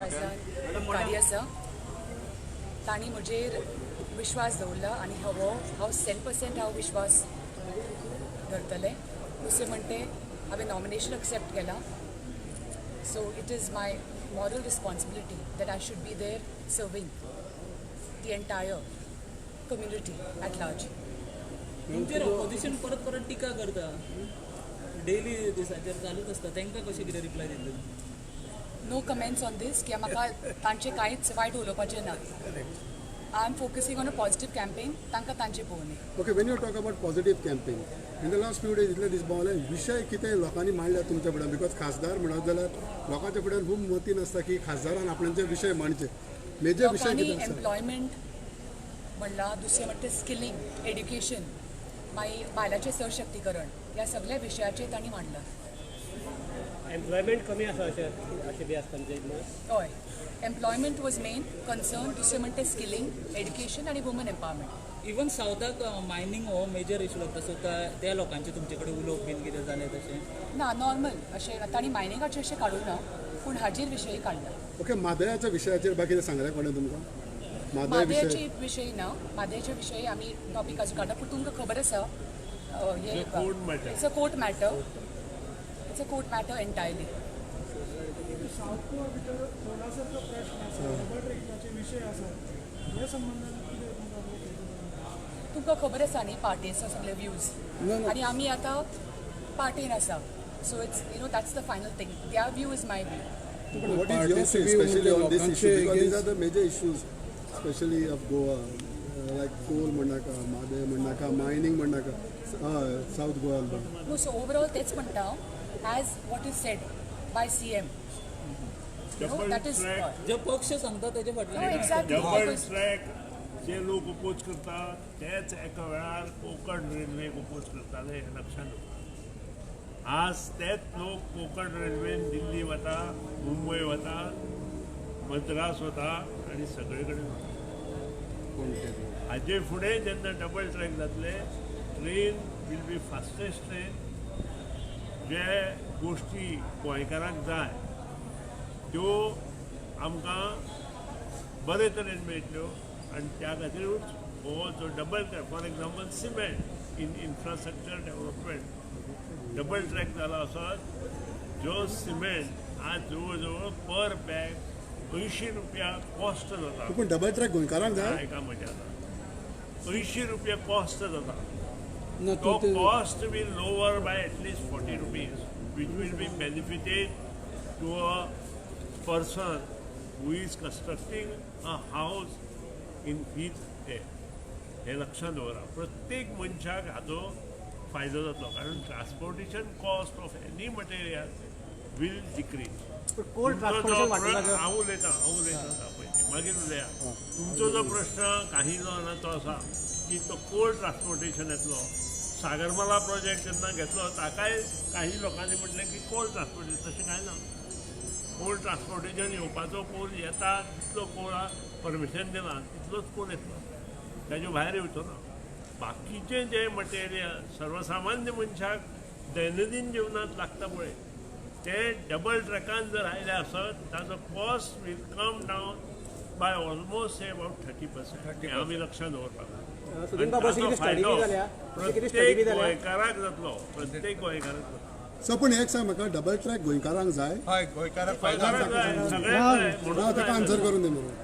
कार्य आसा तांणी म्हजेर विश्वास दवरला आनी हांव 100% हांव विश्वास धरतलें. दुसरें म्हणटे हांवें नॉमिनेशन एक्सेप्ट केला. So it is my moral responsibility that I should be there serving the entire community at large. तुमचेर ऑपोजिशन परत परत टिका करता, डेली दिसाचेर चालूच आसता, तांकां कशें कितें रिप्लाय दितले? नो कमेंट्स ऑन दीस कित्याक म्हाका तांचें कांयच वायट उलोवपाचें ना. I am focusing on a positive campaign, तांकां तांचे पळोवनी. Okay, when you talk about positive campaign in the last few days इतले दीस भोंवले विशय कितें लोकांनी मांडल्या तुमच्या फुड्यान? बिकॉज खासदार म्हणत जाल्यार लोकांच्या फुड्यान खूब मतीन आसता की खासदारान आपल्याचे विशय मांडचे. मेजर विशय कितें आसा? एम्प्लॉयमेंट म्हणला, दुसरें म्हणटा स्किलिंग, एड्युकेशन, मागीर बायलांचें सशक्तीकरण, ह्या सगळ्या विशयाचेर तांणी मांडला. एम्प्लॉयमेंट कमी आसा अशें बी आसता हय, एम्प्लॉयमेंट वॉज मेन कन्सर्न. दुसरें म्हणटा स्किलिंग, एड्युकेशन आनी वुमन एम्पावरमेंट. इवन सावथाक मायनींग हो मेजर इशू लागता, सो त्या लोकांचे तुमचे कडेन उलोवप बीन कितें जालें तशें? ना, नॉर्मल अशें तांणी मायनिंगाचें अशें काडूं ना, पूण हाजेर विशय काडला. ओके, मादयाच्या विशयाचेर बाकी कितें सांगलें कोणें तुमकां? मादयाचे विशय ना, मादयाच्या विशयी आमी टॉपीक आजून काडना, पूण तुमकां खबर आसा हे it's a court matter. It's a court matter entirely. South Goa भितर थोडासाचो प्रश्न आसा, डबल ट्रॅकाचे विशय आसात, ह्या संबंधान तुमकां खबर आसा न्ही पार्टेचो सगळे व्ह्यूज, आनी आमी आतां पार्टेन आसा. So it's that's the final thing. There view is my view. What is your say especially on this issue? Because these are the major issues, especially of Goa, like coal म्हणनाका, मादय म्हणनाका, mining म्हणनाका, South Goa. No, so overall तेच म्हणटा as what is said by CM. That is जे पक्ष सांगता तेजे फाटल्यान exactly. डबल ट्रॅक जे लोक ओपोज करतात तेच एका वेळार कोकण रेल्वेक ओपोज करताले, हे लक्षात दवरा. आज तेच लोक कोकण रेल्वेन दिल्ली वता, मुंबय वता, मद्रास वता आणि सगळे कडेन वता. हाजे फुडें जेन्ना डबल ट्रॅक जातले, train will be fastest train. जे गोष्टी गोंयकारांक जाय त्यो आमकां बरे तरेन मेळटल्यो आनी त्या खातीरूच हो जो double track, for example cement in infrastructure development double track जाला असोच जो सिमेंट आज जवळ जवळ पर बॅग 80 रुपया कॉस्ट जाता. पूण डबल ट्रॅक गोंयकारांक जाय? एका म्हज्या 80 रुपया कॉस्ट जाता. तो cost will lower by at least 40 rupees, which will be benefited to a person who is constructing a house in his day. हे लक्षात दवरा. प्रत्येक मनशाक हाचो फायदो जातलो, कारण transportation cost of any material will decrease. हांव उलयतां पयलीं, मागीर उलया. तुमचो जो प्रश्न काही जाणांचो आसा की तो कोल ट्रान्सपोर्टेशन येतलो, सागरमाला प्रोजेक्ट जेन्ना घेतलो ताकाय काही लोकांनी म्हटलें की कोल ट्रान्सपोर्टेशन. तशें कांय ना. कोल ट्रान्सपोर्टेशन येवपाचो कोल येता तितलो कोळाक परमिशन दिलां तितलोच कोल येतलो, ताजे भायर येवचो ना. बाकीचें जें मटेरियल सर्वसामान्य मनशाक दैनंदीन जिवनांत लागता पळय, तें डबल ट्रॅकान जर आयलें आसत ताजो cost will come down by almost say about 30%. हें आमी लक्षात दवरपाक जाय. प्रत्येक गोंयकाराक जातलो, प्रत्येक गोंयकाराक जातलो. सो पूण एक सांग म्हाका, डबल ट्रॅक गोंयकारांक जाय? हय, गोंयकाराक जाय, सगळ्यांक जाय. ताका आन्सर करून दी म्हणून.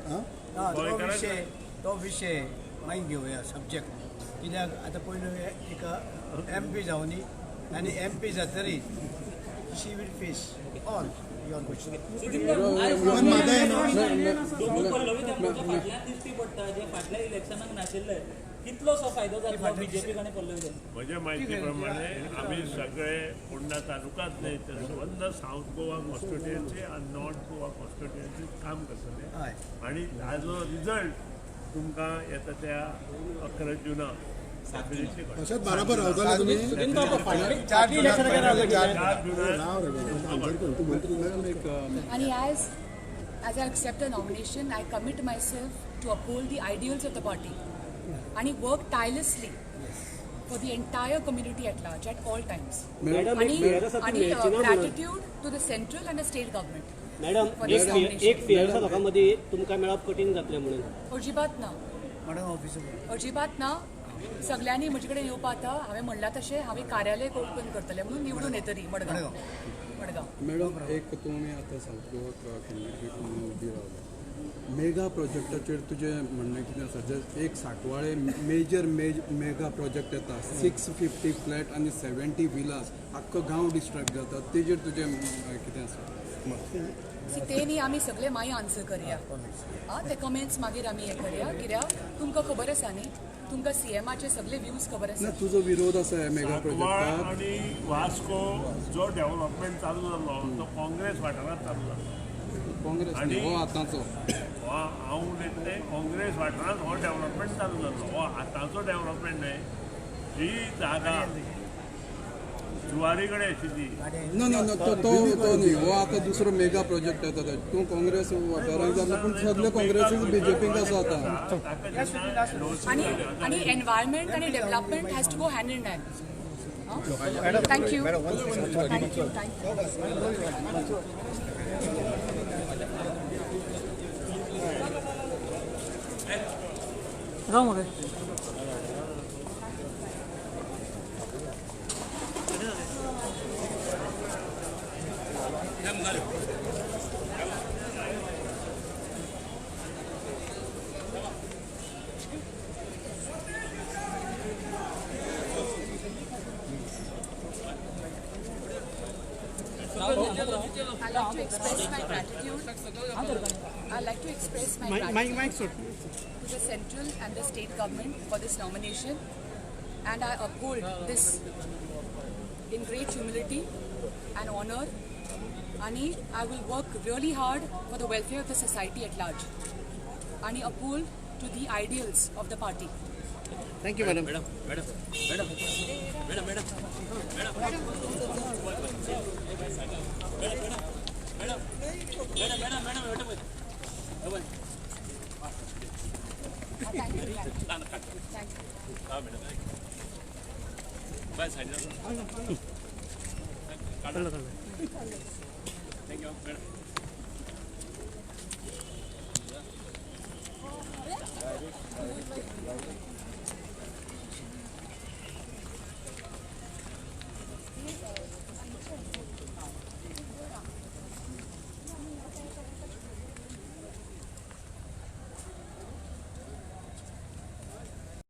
तो विशय मागीर घेवया सब्जेक्ट. कित्याक आतां पयलू एक MP जावनी आनी MP जातरी she will face all your question. Pallavi देंपोच्या फाटल्यान दिश्टी पडटा जे फाटल्या इलेक्शनाक नाशिल्ले, कितलोसो फायदो जातलो बीजेपीक आनी पल्लवी देंपो? म्हज्या म्हायती प्रमाणे आमी सगळे फोंडा तालुकांत न्हय तर संबंद साऊथ गोवा कॉन्स्टिट्युएन्सी आनी नॉर्थ गोवा कॉन्स्टिट्युएन्सी काम करतले. आनी ताजो रिजल्ट तुमकां येता त्या 11 जुनाक तशेंच बराबर रावताले तुमी? आणि as I accept a nomination, I commit myself to uphold the ideals of the party and work tirelessly for the entire community at large at all times. And gratitude to the central and the state government. Madam for this nomination. एक फियाळसा लोकांमध्ये तुमकां मेळप कठीण जातलें म्हणून अजिबात ना, madam officer अजिबात ना. सगळ्यांनी म्हजे कडेन येवपा आता. हांवें म्हणलां तशें हांवें कार्यालय ओपन करतलें म्हणून निवडून येतरी मडगांव. मॅडम एक तुम्ही आता साऊथ गोवा कॅन्डिडेट म्हणून उबी रावला. मेगा प्रोजेक्टाचेर तुजें म्हणणें कितें आसा? जे एक सांकवाळे मेगा प्रोजेक्ट येता 650 फ्लॅट आनी 70 विलास आख्खो गांव डिस्ट्रॅक्ट जाता, तेजेर तुजें कितें आसा? ते न्ही आमी सगळे मागीर आन्सर करया. ते कमेंट्स मागीर आमी हें करया. कित्याक तुमकां खबर आसा न्ही, तुमकां सीएमाचे सगळे व्ह्यूज खबर आसा. ना तुजो विरोध आसा ह्या मेगा सांकवाळ प्रोजेक्टाक? आणि वास्को जो डेव्हलपमेंट चालू जालो तो काँग्रेस वाठारांत चालू जालो. काँग्रेस न्ही, हो आतांचो. हांव उलयतलें काँग्रेस वाठारांत हो डेव्हलपमेंट चालू जालो. हो आतांचो डेव्हलपमेंट न्हय. जी जागा जुवारी कडेन आशिल्ली नो नो नो तो न्ही, हो आतां दुसरो मेगा प्रोजेक्ट येता तो. तूं काँग्रेस वाठारांत जाता पूण सगळे काँग्रेसीच बीजेपीक आसा आतां. आणि एनवायरमेंट आणि development has to go hand in hand. Thank you. I'd like to express my gratitude. I'd like to express my gratitude to the central and the state government for this nomination, and I uphold this in great humility and honor. And I will work really hard for the welfare of the society at large, and uphold to the ideals of the party. Thank you, madam. Thank you.